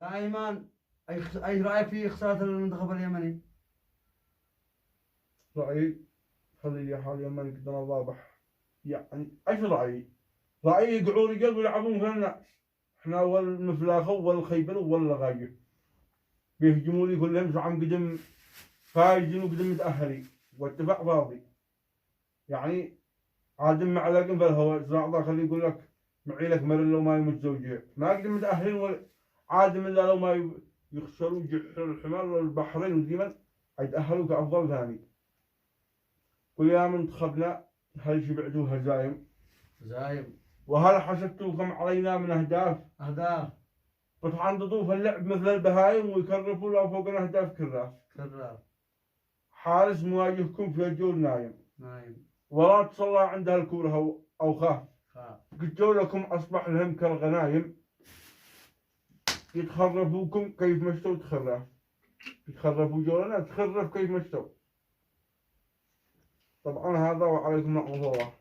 أيمن، أي رأيك في خسارة المنتخب اليمني؟ رأيي خلي حاليا ما نقدر واضح. يعني ايش رأيي؟ رأيي يقعدون رجال ويلعبون في الناس. احنا اول مفلاخة ولا خيبر ولا غايب. بيهجمون لي كلهم شو عم قدم فايزين وقدم متأهلين والدفاع فاضي. يعني عادم معلقين في الهواء زعضة خلي يقول لك معي لك مرن لو ما متزوجين ما قدم متأهلين ولا عادم الا لو ما يخسروا جحر الحمار والبحرين واليمن يتأهلوا كأفضل ثاني. كل يوم منتخبنا هل شبعتوا هزايم؟ زايم. وهل حسبتوا كم علينا من أهداف؟ أهداف. بتحنططوا في اللعب مثل البهايم ويكرفوا له فوقنا أهداف كراس. حارس مواجهكم في الجول نايم. ولا تصلى عندها الكورة أو خاف. لكم أصبح لهم كالغنايم. يتخرفوكم كيف ما اشتوا تخرف. يتخرفوا جولنا تخرف كيف ما اشتوا. طبعا هذا وعليكم نعمة الله.